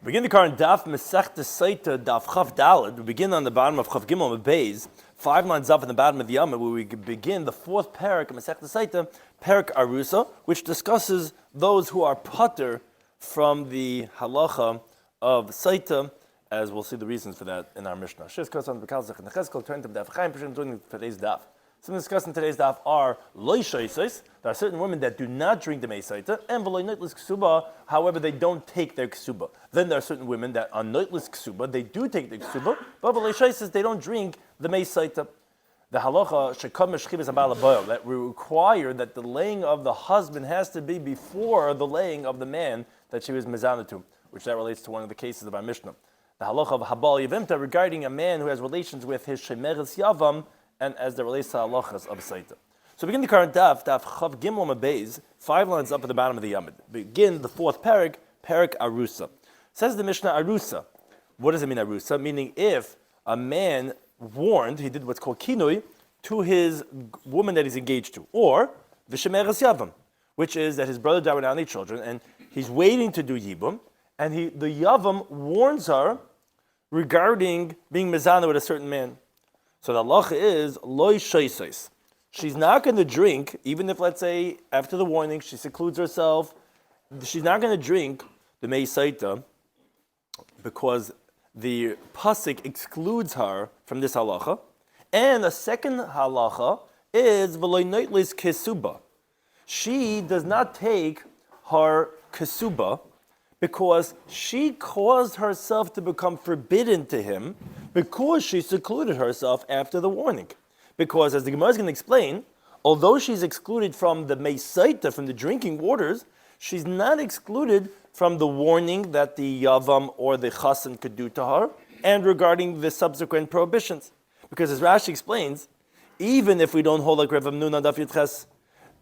Begin the current Daf Mesech Sotah Daf Chav Daled. We begin on the bottom of Chav Gimel Beis, 5 lines up in the bottom of the Yomim, where we begin the fourth parak of Mesech Sotah, parak Arusa, which discusses those who are pater from the halacha of Sotah, as we'll see the reasons for that in our Mishnah. Turn to Daf Chaim, during today's Daf. Some discussed in today's daf are loy shoisos. There are certain women that do not drink the meisayta, and v'loy noitlis ksuba. However, they don't take their ksuba. Then there are certain women that on noitlis ksuba they do take the ksuba, but v'loy shoisos they don't drink the meisayta. The halacha shekam meshchivas abalaboyel that we require that the laying of the husband has to be before the laying of the man that she was mezana to, which that relates to one of the cases of our Mishnah. The halacha of habal yavimta regarding a man who has relations with his shemeres yavam, and as there relates to halachas of Sotah. So begin the current Daf Chav Gimel Beis, 5 lines up at the bottom of the Yomim. Begin the fourth parak Arusa. Says the Mishnah Arusa. What does it mean Arusa? Meaning if a man warned, he did what's called kinui, to his woman that he's engaged to, or v'shemeres yavam, which is that his brother died without any children, and he's waiting to do yibum, and the yavam warns her regarding being mezana with a certain man. So the halacha is loy shoisos. She's not going to drink, even if, let's say, after the warning, she secludes herself. She's not going to drink the meisayta because the pasuk excludes her from this halacha. And the second halacha is v'loy noitlis kesuba. She does not take her kesuba because she caused herself to become forbidden to him because she secluded herself after the warning. Because, as the Gemara is going to explain, although she's excluded from the meisayta, from the drinking waters, she's not excluded from the warning that the yavam or the chassan could do to her, and regarding the subsequent prohibitions. Because, as Rashi explains, even if we don't hold like Rav Amnuna Daf Yitches,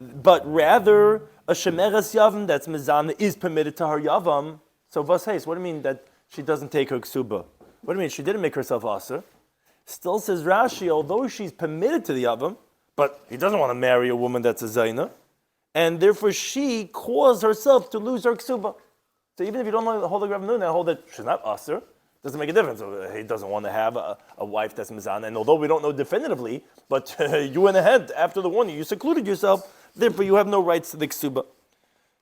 but rather a shemeres yavam that's mezana is permitted to her yavam. So what do you mean that she doesn't take her ksuba? What do you mean she didn't make herself aser? Still says Rashi, although she's permitted to the yavam, but he doesn't want to marry a woman that's a zayna, and therefore she caused herself to lose her ksuba. So even if you don't hold the Rav Nuna, hold that she's not aser, doesn't make a difference. He doesn't want to have a wife that's mezana, and although we don't know definitively, but you went ahead after the warning, you secluded yourself. Therefore, you have no rights to the ksuba.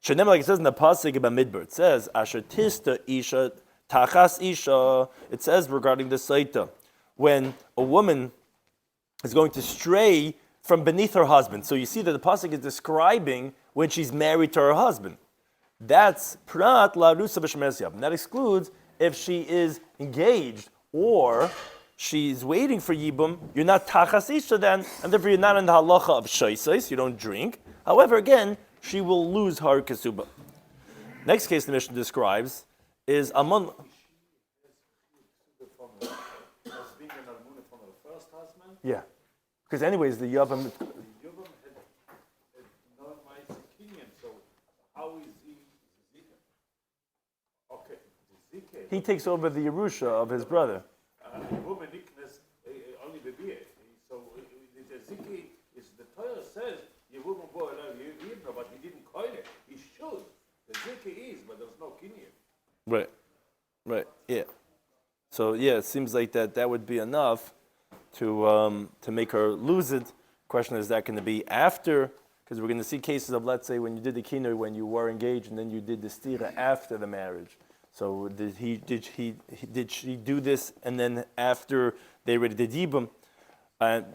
Shenem, like it says in the pasuk about Midbar, it says, "Asher tista isha tachas isha." It says regarding the Sotah, when a woman is going to stray from beneath her husband. So you see that the pasuk is describing when she's married to her husband. That's prat la rusa b'shemeres yavam. That excludes if she is engaged or she's waiting for yibum. You're not tachas isha then, and therefore you're not in the halacha of shoisos. You don't drink. However, again, she will lose her kesuba. Next case the Mishnah describes is amon. Yeah, because anyways the yavam. He takes over the Yerusha of his brother. So the ziki is the Torah says but he didn't coin it. He should. The ziki is, but there's no kinyan. Right. Yeah. So yeah, it seems like that would be enough to make her lose it. Question is that going to be after? Because we're going to see cases of, let's say, when you did the kinui when you were engaged, and then you did the stira after the marriage. So did she do this, and then after they already did yibum?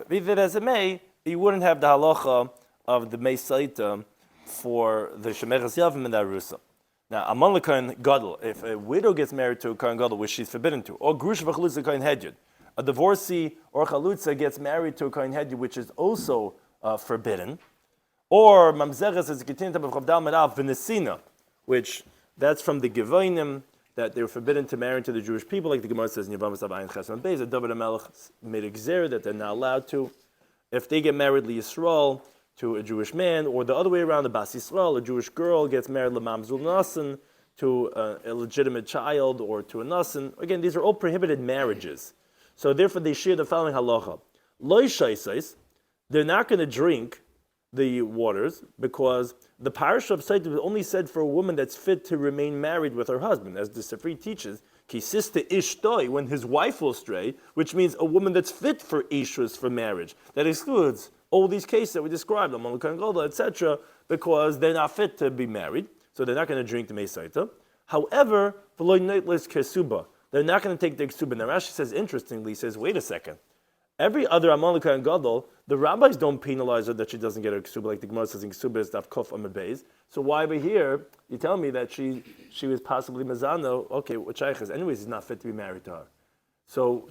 Be that as it may, you wouldn't have the halacha of the meisayta for the shemeres yavam and the arusa. Now, among the kohen gadol, if a widow gets married to a kohen gadol, which she's forbidden to, or grush v'chalutza kohen hedyot, a divorcee or chalutza gets married to a kohen hedyot, which is also forbidden, or mamzeres is continued of chavdal merav v'nesina, which that's from the Gevonim, that they're forbidden to marry to the Jewish people, like the Gemara says in Yevamos Ayin Chesam Beis, that David HaMelech made a gzer that they're not allowed to. If they get married Yisrael to a Jewish man, or the other way around, the Bas Yisrael, a Jewish girl gets married Lamamzul Nasan to a illegitimate child or to a Nasan. Again, these are all prohibited marriages. So therefore they share the following halacha. Loy shaisais, they're not going to drink the waters, because the parasha of Sotah was only said for a woman that's fit to remain married with her husband, as the Sifri teaches, ki sista ishtoi, when his wife will stray, which means a woman that's fit for ishrus, for marriage. That excludes all these cases that we described, etc., because they're not fit to be married, so they're not going to drink the Sotah. However, they're not going to take the ksuba. Now Rashi says, interestingly, he says, wait a second. Every other Amalika and Gadol, the rabbis don't penalize her that she doesn't get her ksuba, like the Gemara says in ksuba is daf kof amud beis. So why over here, you tell me that she was possibly mazano, okay, what shaykh is? Anyways, he's not fit to be married to her. So,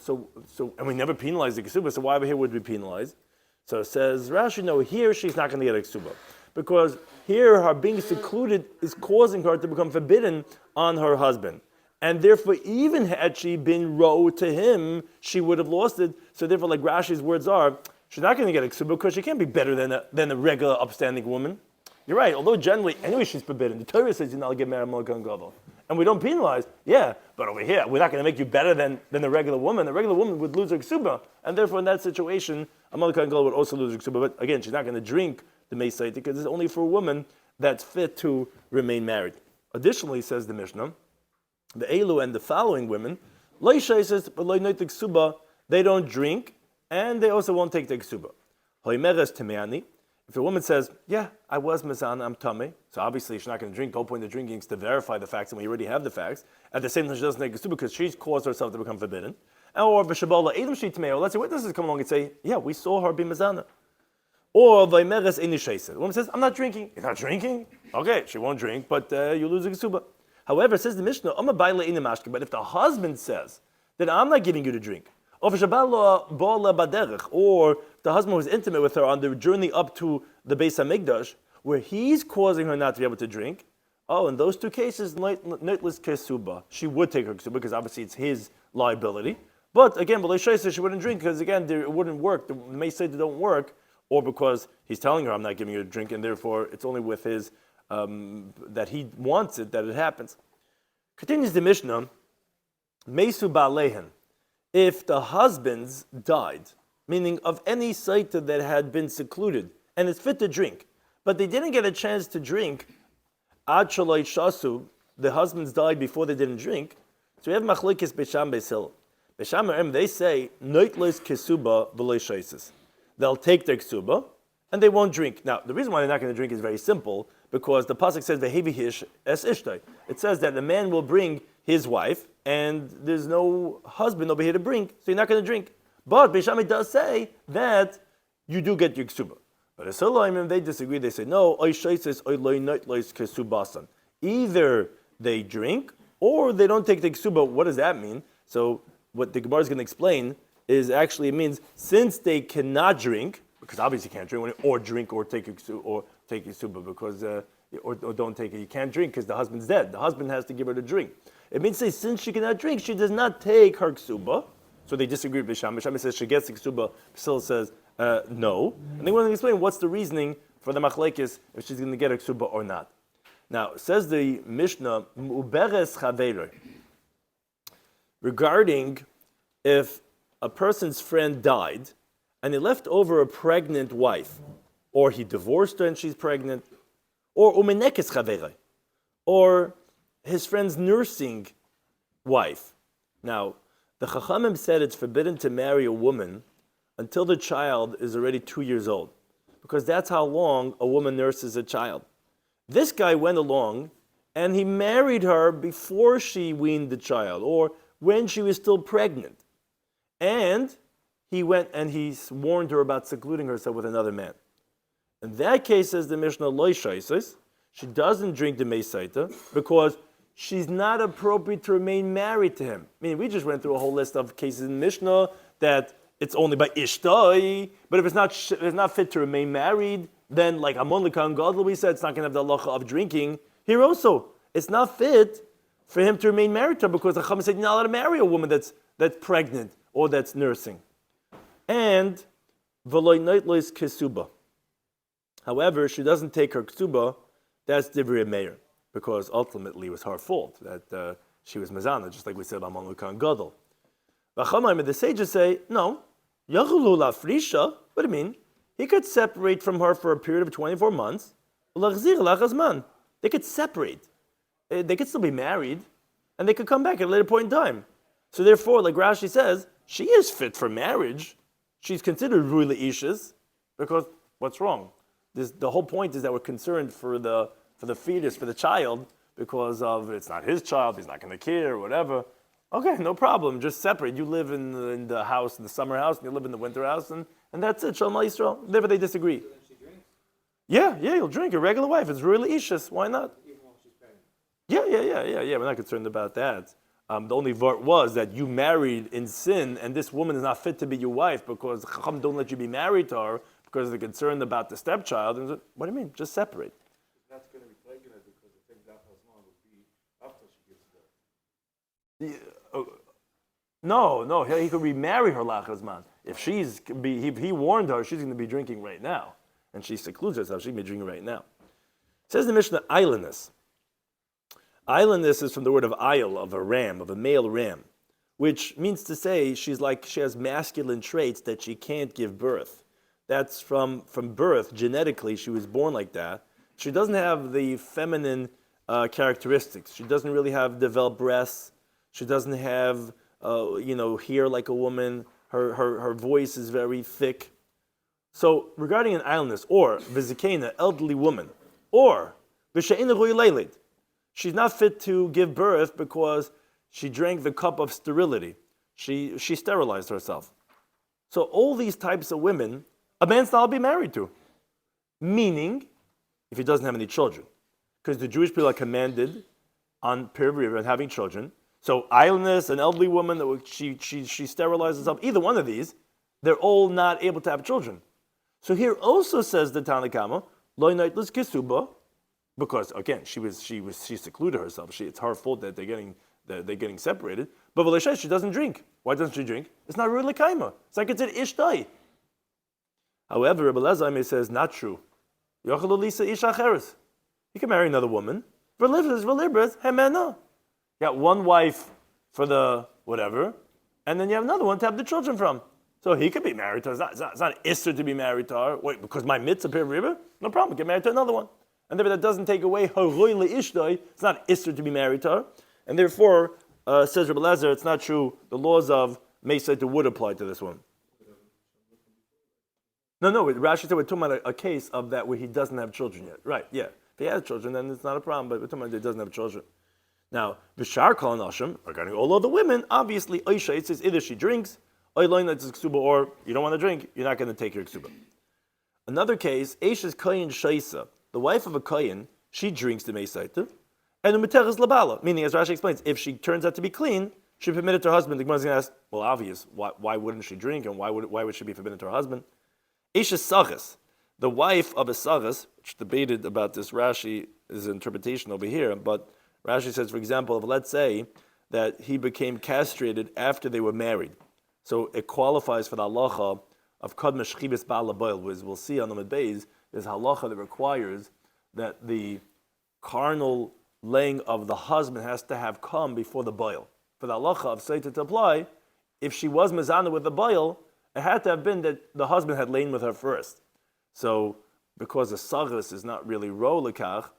and we never penalize the ksuba, so why over here would we penalize? So it says, Rashi, no, here she's not going to get a ksuba. Because here her being secluded is causing her to become forbidden on her husband. And therefore, even had she been row to him, she would have lost it. So therefore, like Rashi's words are, she's not going to get a ksuba because she can't be better than a regular upstanding woman. You're right, although generally, anyway, she's forbidden. The Torah says you're not going to get married Malka and Gadol. And we don't penalize, yeah, but over here, we're not going to make you better than a regular woman. A regular woman would lose her ksuba. And therefore, in that situation, a Malka and Gadol would also lose her ksuba. But again, she's not going to drink the Sotah because it's only for a woman that's fit to remain married. Additionally, says the Mishnah, the Elu and the following women, they don't drink, and they also won't take the ksuba. If a woman says, yeah, I was mezana, I'm tummy, so obviously she's not going to drink, whole point of drinking is to verify the facts, and we already have the facts. At the same time, she doesn't take ksuba because she's caused herself to become forbidden. Or let's say witnesses come along and say, yeah, we saw her be mezana. Or the woman says, I'm not drinking. You're not drinking? Okay, she won't drink, but you lose the ksuba. However, says the Mishnah, but if the husband says that I'm not giving you to drink, or the husband was intimate with her on the journey up to the Beis HaMikdash, where he's causing her not to be able to drink, in those two cases, nightless kesuba, she would take her kesuba because obviously it's his liability. But again, she wouldn't drink because again, it wouldn't work. The Sotah don't work, or because he's telling her I'm not giving you to drink, and therefore it's only with his that he wants it, that it happens. Continues the Mishnah, Mesu Ba'alehen, if the husbands died, meaning of any Sotah that had been secluded, and is fit to drink, but they didn't get a chance to drink, Ad Shaloi Shasu, the husbands died before they didn't drink, so we have Machlokes Besham Beis Hillel. Besham they say, Noitles Kesuba V'lo Shaisis. They'll take their ksuba, and they won't drink. Now, the reason why they're not going to drink is very simple, because the pasuk says vehevi hish es ishtay. It says that the man will bring his wife, and there's no husband over here to bring, so you're not going to drink. But Beis Shammai does say that you do get your ksuba. But as they disagree. They say no. Either they drink or they don't take the ksuba. What does that mean? So what the Gemara is going to explain is actually it means since they cannot drink, because obviously you can't drink or drink or take a ksuba because or don't take it. You can't drink because the husband's dead. The husband has to give her the drink. It means say since she cannot drink, she does not take her ksuba. So they disagree with Bisham. Bisham says she gets the ksuba. Priscilla says no. And they want to explain what's the reasoning for the machlekes if she's going to get her ksuba or not. Now says the Mishnah Uberes Chaveiro regarding if a person's friend died and he left over a pregnant wife, or he divorced her and she's pregnant, or umenekes chaverai, or his friend's nursing wife. Now, the Chachamim said it's forbidden to marry a woman until the child is already 2 years old, because that's how long a woman nurses a child. This guy went along and he married her before she weaned the child, or when she was still pregnant. And he went and he warned her about secluding herself with another man. In that case, says the Mishnah, Lo Shaisis, she doesn't drink the Sotah because she's not appropriate to remain married to him. I mean, we just went through a whole list of cases in Mishnah that it's only by Ishtai, but if it's not fit to remain married, then like Amon L'Kan Gadol, we said it's not going to have the halacha of drinking. Here also, it's not fit for him to remain married to her because the Chacham said you're not allowed to marry a woman that's pregnant or that's nursing. And v'loy noitlois kesuba. However, she doesn't take her ksuba. That's divrei meir, because ultimately it was her fault that she was mazana, just like we said Amon L'Kan Gadol. The sages say no. Yachulu la frisha. What do you mean? he could separate from her for a period of 24 months. They could separate. They could still be married, and they could come back at a later point in time. So therefore, like Rashi says, she is fit for marriage. She's considered really ishas, because what's wrong? The whole point is that we're concerned for the fetus, for the child, because of it's not his child, he's not going to care, or whatever. Okay, no problem. Just separate. You live in the house, in the summer house, and you live in the winter house, and that's it. Shalom Yisrael. Never they disagree. So then she drinks? Yeah, you'll drink. A regular wife. It's really ishas. Why not? Even while she's pregnant? Yeah. We're not concerned about that. The only vart was that you married in sin, and this woman is not fit to be your wife because Chacham don't let you be married to her because they're concerned about the stepchild. And what do you mean? Just separate. She's not going to be pregnant because I think that Hazman would be after she gives birth. No, he could remarry her lachazman. If he warned her, she's going to be drinking right now, and she secludes herself, she can be drinking right now. It says in the Mishnah, islandness. Islandness is from the word of ayil, of a ram, of a male ram, which means to say she has masculine traits that she can't give birth. That's from birth, genetically, she was born like that. She doesn't have the feminine characteristics. She doesn't really have developed breasts. She doesn't have, hair like a woman. Her voice is very thick. So regarding an islandness, or vizikena, elderly woman, or v'she'ina ru'ilelid, she's not fit to give birth because she drank the cup of sterility. She sterilized herself. So all these types of women, a man's not be married to. Meaning, if he doesn't have any children. Because the Jewish people are commanded on period and having children. So islandness, an elderly woman, she sterilizes herself, either one of these, they're all not able to have children. So here also says the Tanakama, Lo naitlus kisuba, because again, she secluded herself. It's her fault that they're getting separated. But V'leshay, she doesn't drink. Why doesn't she drink? It's not really kaima. It's like it's an ishtai. However, Rabbi Lezer says not true. Yochelu lisa isha acheres. He can marry another woman. V'libras hemena. You got one wife for the whatever, and then you have another one to have the children from. So he could be married to her. It's not an isser to be married to her. Wait, because my mitzvah per river? No problem. Get married to another one. And therefore that doesn't take away her roile ishtoi. It's not isser to be married to her. And therefore, says Rabbi Lezer, it's not true. The laws of Mesaita would apply to this one. No, Rashi said we're talking about a case of that where he doesn't have children yet. Right, yeah. If he has children, then it's not a problem, but we're talking about he doesn't have children. Now, Bishar Kol Nashim, regarding all other women, obviously, Oisha, it says either she drinks, or you don't want to drink, you're not going to take your ksuba. Another case, Eisha's Kayin Shaisa, the wife of a Kayin, she drinks the Mesaita, and the Umeteres Labala, meaning, as Rashi explains, if she turns out to be clean, she permitted to her husband. The Gemara is going to ask, well, obvious, why wouldn't she drink, and why would she be forbidden to her husband? Eisha's Sagas, the wife of a Sagas, which debated about this Rashi, is an interpretation over here, but Rashi says, for example, let's say that he became castrated after they were married. So it qualifies for the halacha of kadma shchibis ba'al habayil, as we'll see on the Medbeis, there's a halacha that requires that the carnal laying of the husband has to have come before the bayil. For the halacha of Sotah to apply, if she was mezana with the bayil, it had to have been that the husband had lain with her first. So because the sagas is not really ro lekach,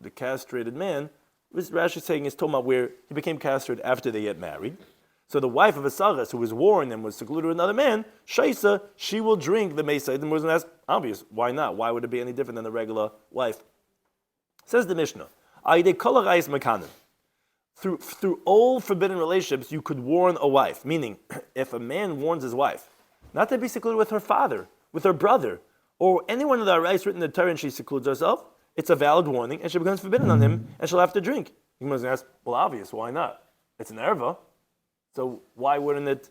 the castrated man, this Rashi is saying is talking about where he became castrated after they get married. So the wife of a sagas who was warned and was secluded with another man, Shaisa, she will drink the Mesaid. And we're going to ask, obvious, why not? Why would it be any different than the regular wife? Says the Mishnah, through all forbidden relationships, you could warn a wife. Meaning, if a man warns his wife, not to be secluded with her father, with her brother, or anyone of the rights written in the Torah and she secludes herself, it's a valid warning, and she becomes forbidden on him, and she'll have to drink. He must ask, well, obvious, why not? It's an erva, so why wouldn't it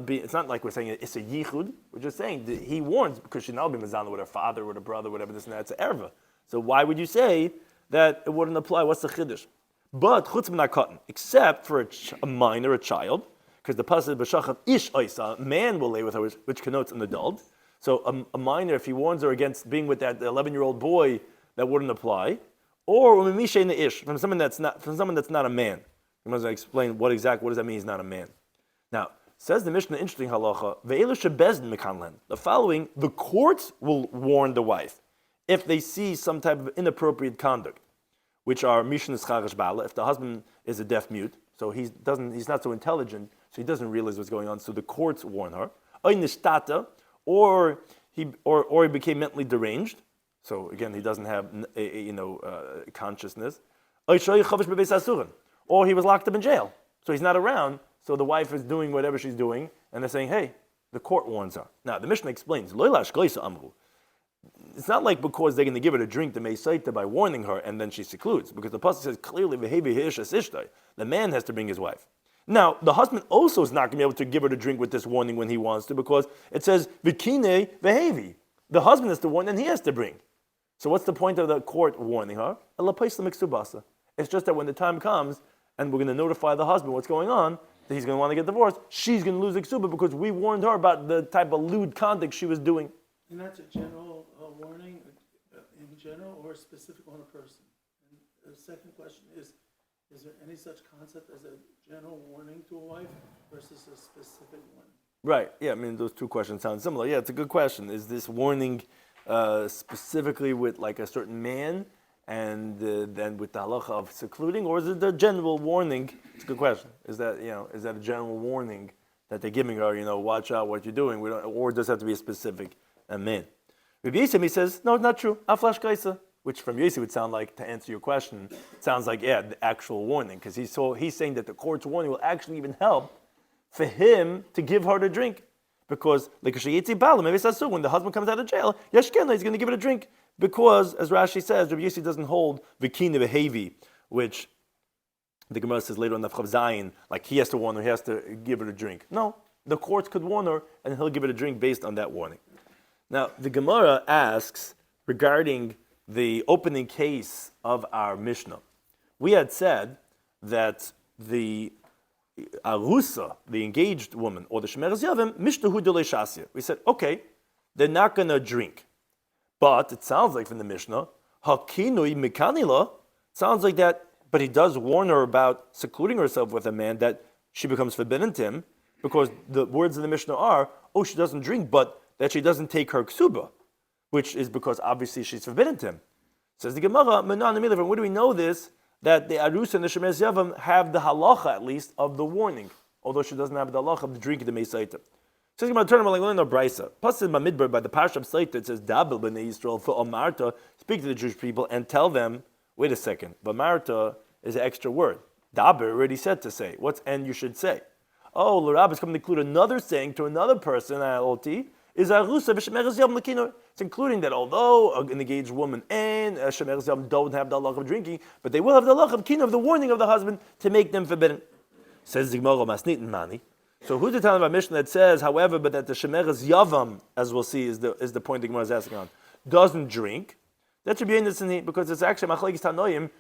be? It's not like we're saying it's a yichud. We're just saying that he warns because she'll now be mezana with her father, with her brother, whatever this and that. It's an erva. So why would you say that it wouldn't apply? What's the chiddush? But chutz min except for a minor, a child, because the pasuk b'shachav ish oisa, a man will lay with her, which connotes an adult. So a minor, if he warns her against being with that 11-year-old boy, that wouldn't apply. Or from someone that's not a man. I'm going to explain what does that mean he's not a man. Now, Says the Mishnah, interesting halacha, ve'elu shebezin mekanlen. The following, the courts will warn the wife if they see some type of inappropriate conduct, which are mishn escharish bala, if the husband is a deaf mute, so he's not so intelligent, so he doesn't realize what's going on, so the courts warn her. Oy nishtata, or he became mentally deranged, so again, he doesn't have consciousness. Oy shoy chavish bebeis asurin, or he was locked up in jail, so he's not around, so the wife is doing whatever she's doing, and they're saying, hey, the court warns her. Now, the Mishnah explains, it's not like because they're going to give her a drink to Sotah by warning her, and then she secludes, because the pasuk says clearly, the man has to bring his wife. Now, the husband also is not going to be able to give her the drink with this warning when he wants to, because it says, vikine vehevi. The husband has to warn, and he has to bring. So what's the point of the court warning her? It's just that when the time comes, and we're going to notify the husband what's going on, that he's going to want to get divorced, she's going to lose the ksuba because we warned her about the type of lewd conduct she was doing. And that's a general warning in general or specific on a person? And the second question is there any such concept as a general warning to a wife versus a specific one? Right, yeah, I mean, those two questions sound similar. Yeah, it's a good question. Is this warning specifically with like a certain man and then with the halacha of secluding, or is it the general warning? It's a good question. Is that a general warning that they're giving her? Watch out what you're doing. Or does it have to be a specific man? Rabbi Yossi says no, it's not true. Aflash kaisa, which from Yossi would sound like, to answer your question, sounds like the actual warning, because he's saying that the court's warning will actually even help for him to give her the drink, because like when the husband comes out of jail, Yeshkena, he's going to give it a drink. Because, as Rashi says, Rabbi Yossi doesn't hold vikina behavi, which the Gemara says later on the Chav Zayin, like he has to warn her, he has to give her a drink. No, the courts could warn her, and he'll give it a drink based on that warning. Now, the Gemara asks regarding the opening case of our Mishnah. We had said that the Arusa, the engaged woman, or the Shemeres Yavim, Mishtahu Delei Shasya. We said, okay, they're not going to drink. But it sounds like from the Mishnah, Hakinui Mikanila, sounds like that, but he does warn her about secluding herself with a man, that she becomes forbidden to him, because the words of the Mishnah are, she doesn't drink, but that she doesn't take her ksuba, which is because obviously she's forbidden to him. Says the Gemara, where do we know this? That the Arus and the Shemeres Yavam have the halacha, at least, of the warning, although she doesn't have the halacha of the drink of the Sotah. So he's going to turn around like learn the brisa. Plus in Bamidbar, by the Parsha of Sotah, it says, Dabel b'nei Yisrael for Omarta, speak to the Jewish people and tell them, wait a second, Bamarta is an extra word. Daber already said to say. What's and you should say? L'Rab is coming to include another saying to another person, is Arusa v'Shemeres Yavam l'kinor. It's including that although an engaged woman and a Shemeres Yavam don't have the halacha of drinking, but they will have the halacha of kinor, of the warning of the husband to make them forbidden. Says the Gemara, Masnit and Mani. So who's the telling about Mishnah that says, however, but that the Shemeres Yavam, as we'll see, is the point the Gemara is asking on, doesn't drink? That should be in this, because it's actually Machlekes Tanoim.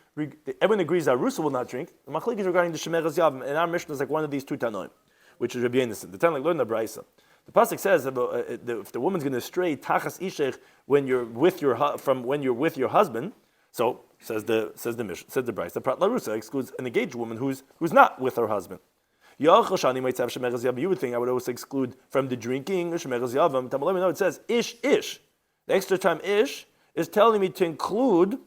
Everyone agrees that Arusa will not drink. The Machlekes regarding the Shemeres Yavam, and our Mishnah is like one of these two Tanoim, which is Rabbi Yonasan. The Tanoim learn the Brisa. The pasuk says if the woman's going to stray tachas ishech when you're with your husband. So says the Mishnah, says the Brisa, the Prat Larusa excludes an engaged woman who's not with her husband. You would think I would also exclude from the drinking Shemeres Yavam. No, it says ish. The extra time ish is telling me to include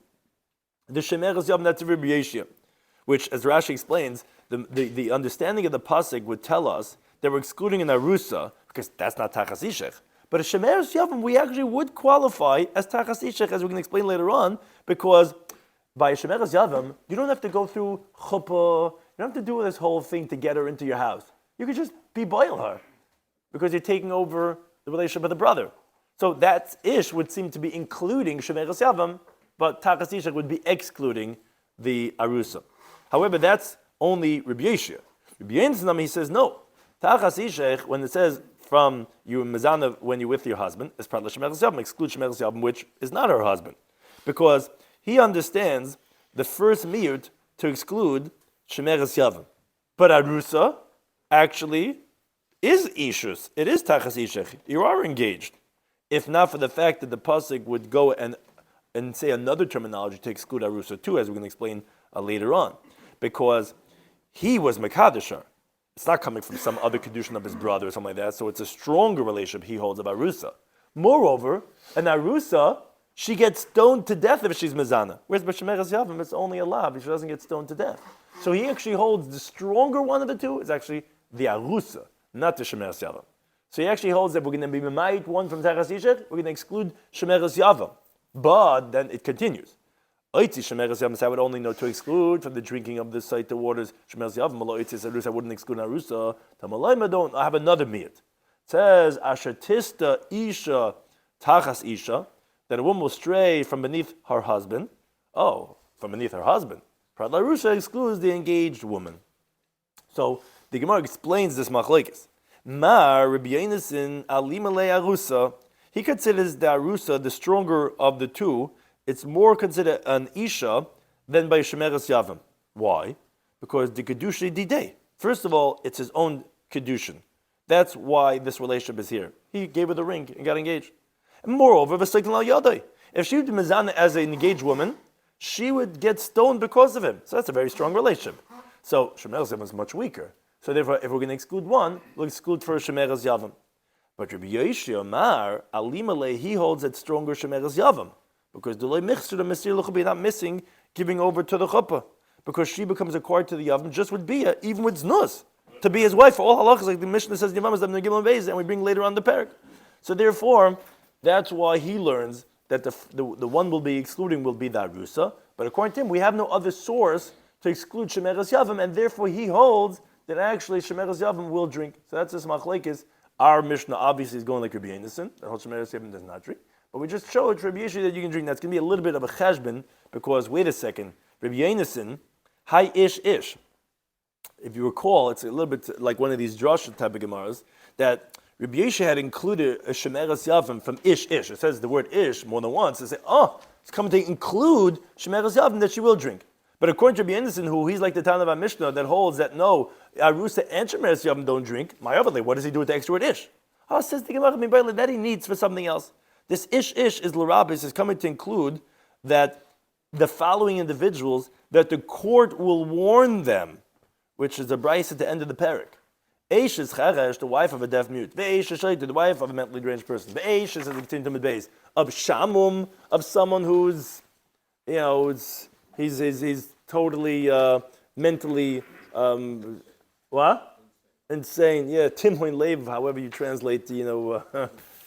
the Shemeres Yavam. That's Rabbi Yeshia, which, as Rashi explains, the understanding of the pasuk would tell us that we're excluding an Arusa because that's not Tachas Ishech. But a Shemeres Yavam we actually would qualify as Tachas Ishech, as we can explain later on, because by a Shemeres Yavam you don't have to go through chuppah. You don't have to do this whole thing to get her into your house. You could just be-boil her because you're taking over the relationship of the brother. So that ish would seem to be including Shemeres Yavam, but Tachas Ishech would be excluding the Arusa. However, that's only Rabbi Yeshia. Rabbi Yonasan, he says no. Tachas Ishech, when it says from you mezana when you're with your husband, is part of Shemeres Yavam, exclude Shemeres Yavam, which is not her husband, because he understands the first miyut to exclude Shemeres Yavam. But Arusa actually is Ishus. It is Tachas Ishech. You are engaged. If not for the fact that the pasuk would go and say another terminology to exclude Arusa too, as we're going to explain later on. Because he was Mekadesher. It's not coming from some other kedushin of his brother or something like that, so it's a stronger relationship he holds of Arusa. Moreover, an Arusa, she gets stoned to death if she's mezana. Whereas b'shemeres yavim, it's only a lav, she doesn't get stoned to death. So he actually holds the stronger one of the two is actually the Arusa, not the shemeres yavim. So he actually holds that we're going to be memayit one from Teras Yishech, we're going to exclude shemeres yavim. But then it continues. Oitzi shemeres yavim, I would only know to exclude from the drinking of the Sotah waters. Shemeres yavim, oitzi arusa, I wouldn't exclude arusa. Tamalayma don't. I have another miyat. It says ashatista isha tachas isha, that a woman will stray from beneath her husband. Oh, from beneath her husband. Prat larusha excludes the engaged woman. So the Gemara explains this machlekes. Mar Rabbi Yonasan alimale arusa. He considers the arusa the stronger of the two. It's more considered an isha than by shemeres yavim. Why? Because the kedusha didei. First of all, it's his own kedushin. That's why this relationship is here. He gave her the ring and got engaged. And moreover, if she would be mezana as an engaged woman, she would get stoned because of him. So that's a very strong relationship. So shemeres yavim is much weaker. So therefore, if we're going to exclude one, we'll exclude for shemeres yavim. But Rabbi Yoshi Amar Alimale, he holds that stronger shemeres yavim. Because the you're not missing giving over to the chuppah. Because she becomes acquired to the Yavim just with Bia, even with Znus. To be his wife for all halachas, like the Mishnah says, and we bring later on the parak. So therefore, that's why he learns that the one will be excluding will be the Arusa. But according to him, we have no other source to exclude shemeres yavim, and therefore he holds that actually shemeres yavim will drink. So that's this machlekes. Our Mishnah obviously is going like Rabbi Yonasan, that holds shemeres yavim does not drink. But we just showed Rabbi Yishai that you can drink. That's going to be a little bit of a cheshbon, because, wait a second, Rabbi Yonasan, hi ish. If you recall, it's a little bit like one of these drasha type of gemaras, that Rabbi Yishai had included a shemeres yavim from ish. It says the word ish more than once. They say, it's coming to include shemeres yavim that she will drink. But according to Rabbi Yonasan, who he's like the Tana of our Mishnah that holds that no, Arusa and shemeres yavim don't drink, my other what does he do with the extra word ish? Says the Gemara, that he needs for something else. This ish is l'rabis is coming to include that the following individuals, that the court will warn them, which is a brayse at the end of the parak. Eish is cheresh, the wife of a deaf mute. Ve'eish is shaita, the wife of a mentally deranged person. Ve'eish is a continuum base of shamum, of someone who's, he's totally mentally insane. Yeah, timhoin lev, however you translate,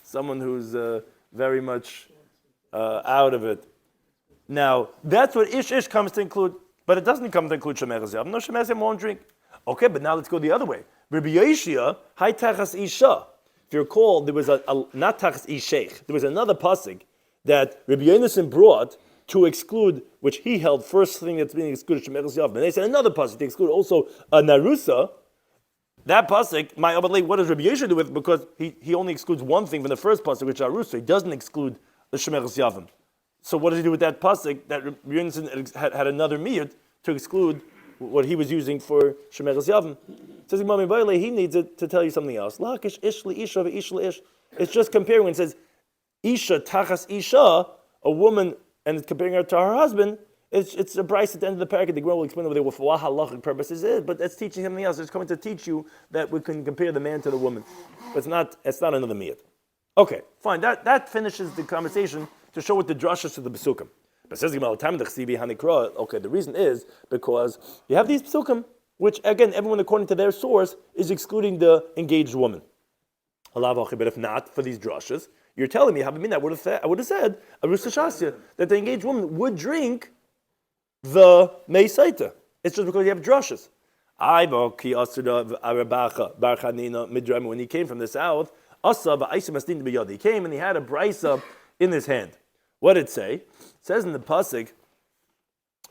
someone who's very much out of it. Now, that's what ish comes to include, but it doesn't come to include shemeres yavim. No, shemeres yavim won't drink. Okay, but now let's go the other way. Rabbi Yoshia, hay tachas isha. If you recall, there was not tachas ishech. There was another pasuk that Rabbi Yonasan brought to exclude, which he held first thing that's being excluded, shemeres yavim. And they said another pasuk to exclude also a narusa. That pasuk, what does Rabbi Yeshua do with it? Because he only excludes one thing from the first pasuk, which is Arusa. He doesn't exclude the shemeres yavim. So what does he do with that pasuk? That Rabbi Yonasan had another miyut to exclude what he was using for shemeres yavim. Says Imam Baile, he needs it to tell you something else. Lakish ish li isha ve'ish li ish. It's just comparing when it says isha tachas isha, a woman, and it's comparing her to her husband. It's a price at the end of the parak. The Gemara will explain over there what halachic purposes is, but that's teaching something else. It's coming to teach you that we can compare the man to the woman. But it's not another miyat. Okay, fine. That finishes the conversation to show what the drashas to the besukim. But says the Gemara, okay, the reason is because you have these besukim, which again, everyone according to their source is excluding the engaged woman. But if not for these drashas, you're telling me, I would have said, Arusa Shasya, that the engaged woman would drink the Meisayta. It's just because you have drushes. When he came from the south, he came and he had a brisa in his hand. What did it say? It says in the pasuk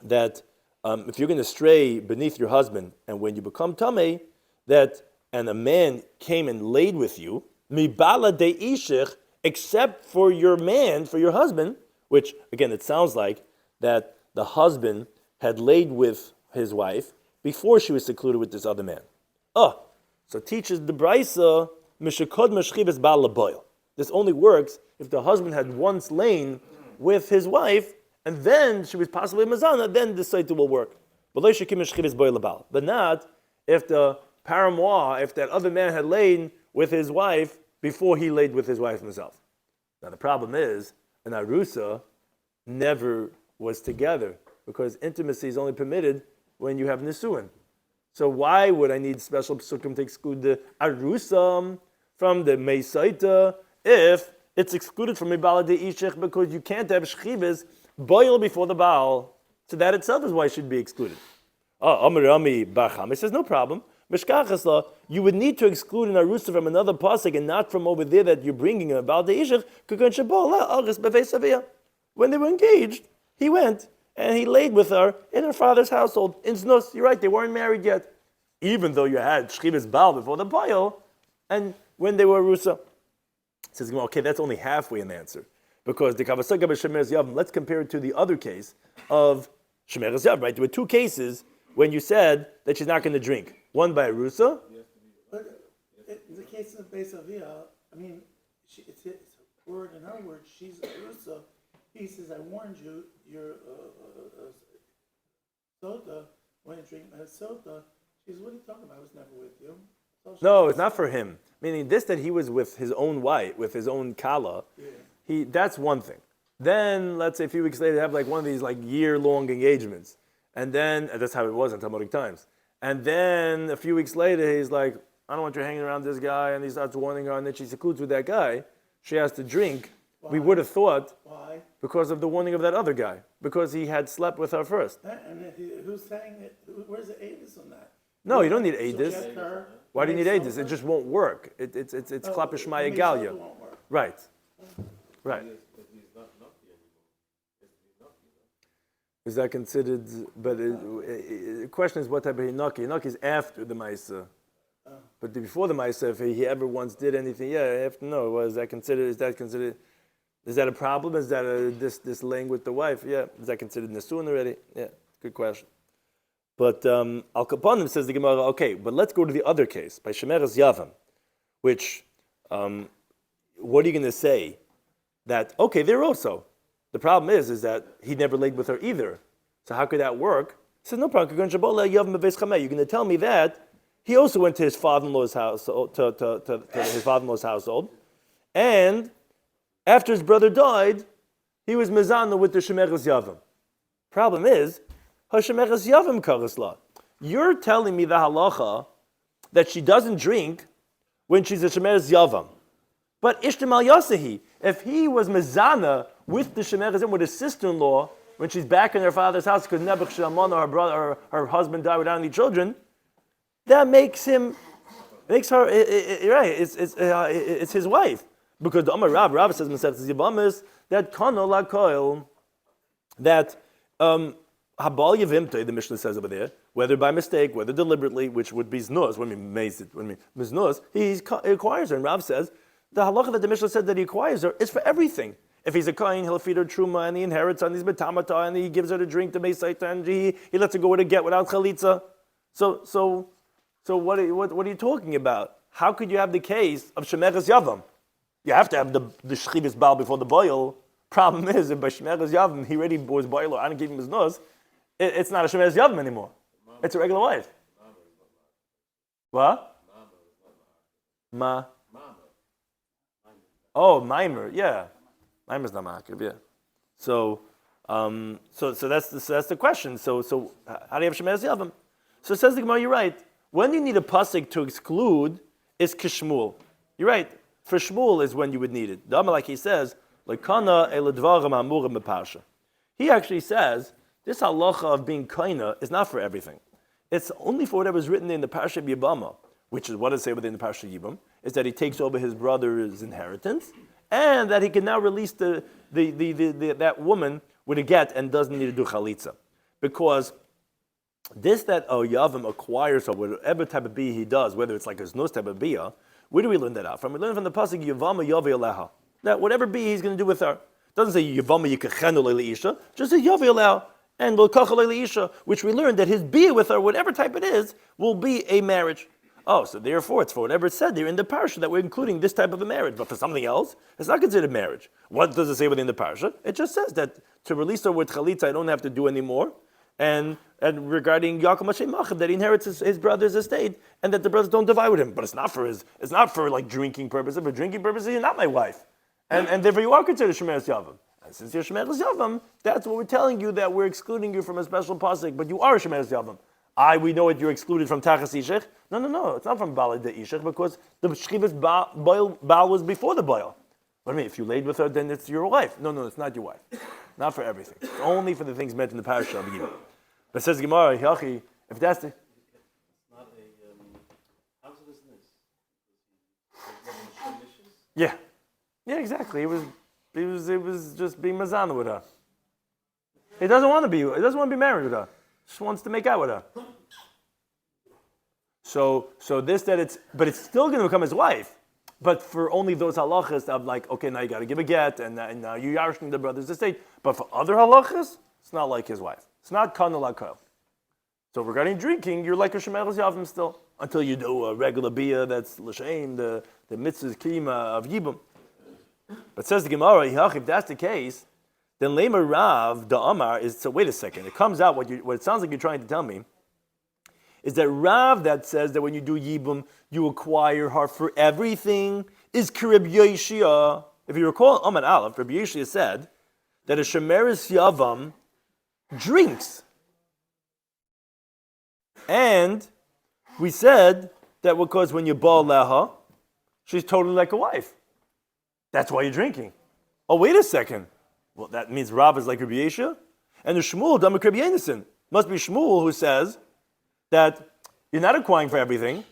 that if you're going to stray beneath your husband, and when you become tamei, and a man came and laid with you, mibala de ishich, except for your man, for your husband, which again it sounds like that the husband had laid with his wife before she was secluded with this other man. So teaches the brisa, mishakod meshchibes bal laboil. This only works if the husband had once lain with his wife, and then she was possibly mazana, then the saita will work. But not if the paramour if that other man had laid with his wife before he laid with his wife himself. Now the problem is, an arusa never was together because intimacy is only permitted when you have nisuin. So why would I need special psukim to exclude the arusa from the meisaita if it's excluded from Ibala de Ishech because you can't have shchibis boil before the Baal? So that itself is why it should be excluded. Amar Rami Bacham, it says no problem. Mishkachasla, you would need to exclude an arusa from another pasuk and not from over there that you're bringing a Baal de Ishech. When they were engaged, he went and he laid with her in her father's household. In Znus, you're right, they weren't married yet. Even though you had shchibis Baal before the Baal, and when they were arusa. Says, okay, that's only halfway an answer. Because the Kavasaga b'Shemeres Yavam, let's compare it to the other case of Shemeres Yavam, right? There were two cases when you said that she's not going to drink. One by Arusa. But in the case of Beis Avia, I mean, it's a word in her word, she's Arusa. He says, I warned you, you're Sotah, when you drink Sotah. She says, what are you talking about? I was never with you. No, it's not for him. Meaning this that he was with his own wife, with his own kala, that's one thing. Then, let's say a few weeks later, they have like one of these like year-long engagements. And then, and that's how it was in Talmudic times. And then a few weeks later, he's like, I don't want you hanging around this guy, and he starts warning her, and then she secludes with that guy. She has to drink. Why? We would have thought, why? Because of the warning of that other guy. Because he had slept with her first. And who's saying it? Where's the Aedis on that? No, you don't need Aedis. Why do you need Aedis? It just won't work. It's Klapish Maya Galia. Right. Right. Is that considered? But the question is what type of hinaki. Hinaki is after the Maisa. But before the Maisa, if he ever once did anything, no. Is that considered? Is that a problem? Is that this laying with the wife? Yeah. Is that considered Nesuin already? Yeah. Good question. But Al Kapanim says the Gemara, okay, but let's go to the other case, by Shemeres Yavam, which, what are you going to say? That, okay, they're also. The problem is that he never laid with her either. So how could that work? He says, no problem. You're going to tell me that he also went to his father-in-law's house, to his father-in-law's household, and after his brother died, he was mezana with the Shemeres Yavam. Problem is, Hashemeres Yavim Karasla. You're telling me the halacha that she doesn't drink when she's a Shemeres Yavam. But Ishtamal Yasahi, if he was mezana with the Shemeres Yavam, with his sister-in-law, when she's back in her father's house because Nebuch Shalmana, her brother, or her husband died without any children, that makes her, right, it's his wife. Because the Amar Rav says, that Kano La Koil, that, Habal Yevimte, the Mishnah says over there, whether by mistake, whether deliberately, which would be znuz, when we mazed it, when we miznuz, he acquires her. And Rav says, the halacha that the Mishnah said that he acquires her is for everything. If he's a kohen, he'll feed her truma, and he inherits on his betamata, and he gives her to drink to meisaita, and he lets her go with a get without chalitza. So what are you talking about? How could you have the case of Shemeres Yavam? You have to have the shchibis bal before the boil. Problem is, if by Shemeres Yavam, he already was boiler, I don't give him his nose. It's not a Shemeres Yavam anymore. It's a regular wife. What? Ma. Oh, Maimer, yeah. Maimer's not Ma'akiv, yeah. So that's the question. So how do you have Shemeres Yavam? So it says the Gemara, you're right. When you need a pasuk to exclude is kishmul. You're right. For shmul is when you would need it. Like he says, lekana eladvarim amurim b'parsha. He actually says this halacha of being kaina is not for everything. It's only for whatever is written in the Parsha Yibama, which is what it say within the Parsha Yibam, is that he takes over his brother's inheritance, and that he can now release that woman with a get and doesn't need to do chalitza. Because this that Yavam acquires, or whatever type of bia he does, whether it's like a znus type of bia, where do we learn that out from? We learn from the pasuk Yavama Yavi Aleha. That whatever bia he's going to do with her, it doesn't say Yavama Yikachenu Leisha, just say Yavi Aleha. And Isha, which we learned that his bia with her, whatever type it is, will be a marriage. Oh, so therefore it's for whatever it said there in the parsha that we're including this type of a marriage. But for something else, it's not considered marriage. What does it say within the parsha? It just says that to release her with chalitza, I don't have to do anymore. and regarding Yaakov Mashem Machab, that he inherits his brother's estate, and that the brothers don't divide with him. But it's not for like drinking purposes. For drinking purposes, you're not my wife, and therefore you are considered Shemeres Yavam. And since you're Shemeres Yavam, that's what we're telling you, that we're excluding you from a special pasuk. But you are Shemeres Yavam. We know it. You're excluded from Tachas Ishech. No. It's not from Baalei de Ishech, because the Shchivas Baal was before the Baal. What do you mean? If you laid with her, then it's your wife. No, it's not your wife. Not for everything. It's only for the things meant in the parasha of Yibam. But says Gemara, Yachi, if that's the... It's not a... how's this? Yeah, exactly. It was just being mazana with her. He doesn't want to be married with her. Just wants to make out with her. So but it's still going to become his wife. But for only those halachas of like, okay, now you got to give a get, and now you're yarishing the brother's estate. But for other halachas, it's not like his wife. It's not kana lakol. So regarding drinking, you're like a shemeres yavim still, until you do a regular bia that's l'sheim, the mitzvah's kima of yibum. But says the Gemara, if that's the case, then Lema Rav, the Amar, is, so wait a second, it comes out, what it sounds like you're trying to tell me, is that Rav that says that when you do Yibum, you acquire her for everything, is Rabbi Yeshia. If you recall, Amar Aleph, Rabbi Yeshia said that a Shemeres Yavam drinks. And we said that because when you Baal Leha, she's totally like a wife. That's why you're drinking. Oh, wait a second. Well, that means Rav is like Rabbi Yeshua, and the Shmuel, Damak Rabbi Yonasan, must be Shmuel who says that you're not acquiring for everything.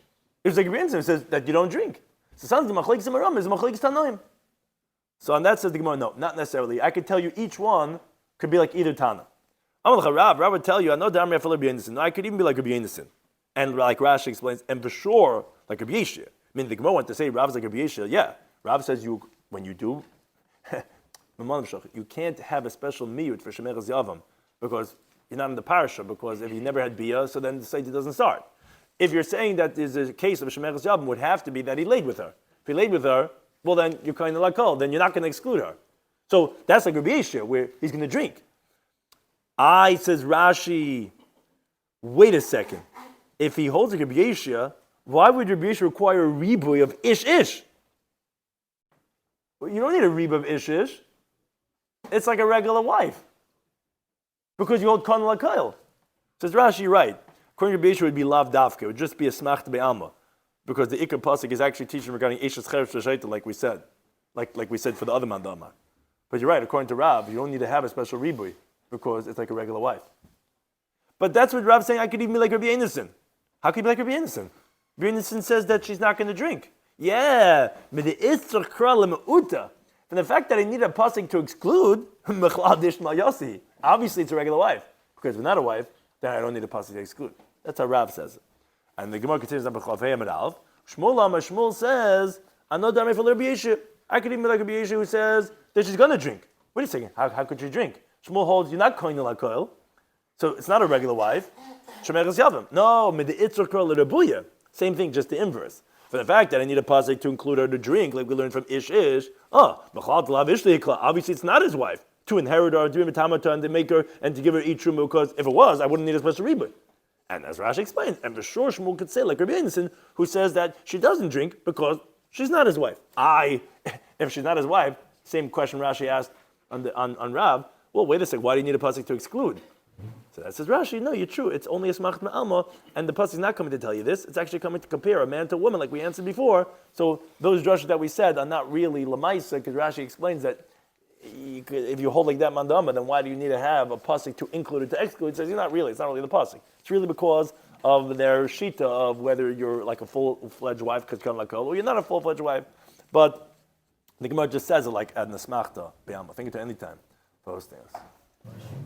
It's like Rabbi Yonasan who says that you don't drink. So it sounds like Machlekes Amaram is Machlekes Tanoim. So on that says the Gemara, no, not necessarily. I could tell you each one could be like either Tana. Rav would tell you, I know Damar for Rabbi Yonasan. No, I could even be like Rabbi Yonasan. And like Rashi explains, and for sure, like Rabbi Yeshua. I mean, the Gemara went to say Rav is like Rabbi Yeshua. Yeah, Rav says when you do, you can't have a special miyut for Shemeres Yavam because you're not in the parasha, because if you never had bia, so then the Sotah doesn't start. If you're saying that there's a case of Shemeres Yavam, would have to be that he laid with her. If he laid with her, well then you're kind of like then you're not going to exclude her. So that's like Rabbi Yeshua, where he's going to drink. Says Rashi, wait a second. If he holds like Rabbi Yeshua, why would Rabbi Yeshua require a ribuy of ish? Well, you don't need a ribuy of ish. It's like a regular wife. Because you hold kan lakayl. Says Rashi, you're right. According to Rabbi Yeshua, it would be lav dafka. It would just be a smach be'alma. Because the ikar pasuk is actually teaching regarding ishes cheresh v'shaita, like we said. Like we said for the other mandama. But you're right, according to Rav, you don't need to have a special ribui, because it's like a regular wife. But that's what Rav's saying, I could even be like Rabbi Yonasan. How could you be like Rabbi Yonasan? Rabbi Yonasan says that she's not going to drink. Yeah, and the fact that I need a pasuk to exclude, obviously it's a regular wife. Because if it's not a wife, then I don't need a pasuk to exclude. That's how Rav says it. And the Gemara continues on Shmuel says, I know Dami for Rabbi Yeshua. I could even be like Rabbi Yeshua who says that she's going to drink. Wait a second, how could she drink? Shmuel holds you're not koine lakoil, so it's not a regular wife. Shemeres Yavam. No, mid'itzur kol l'rebuya. Same thing, just the inverse. For the fact that I need a pasuk to include her to drink, like we learned from Ish. Obviously it's not his wife. To inherit her, to be mitamata, and to make her, and to give her eat truma, because if it was, I wouldn't need a special rebut. And as Rashi explains, and for sure Shmuel could say, like Rabbi Yonasan, who says that she doesn't drink because she's not his wife. If she's not his wife, same question Rashi asked on Rav, well, wait a second, why do you need a pasuk to exclude? So that says Rashi, no, you're true. It's only a smach me'alma, and the pasuk is not coming to tell you this. It's actually coming to compare a man to a woman, like we answered before. So those drushes that we said are not really lamaisa, because Rashi explains that if you hold like that mandama, then why do you need to have a pasuk to include it to exclude? It says it's not really the pasuk. It's really because of their shita of whether you're like a full-fledged wife, or you're not a full-fledged wife. But the Gemara just says it like ad nesmachta be'alma. Think it to any time. Those things.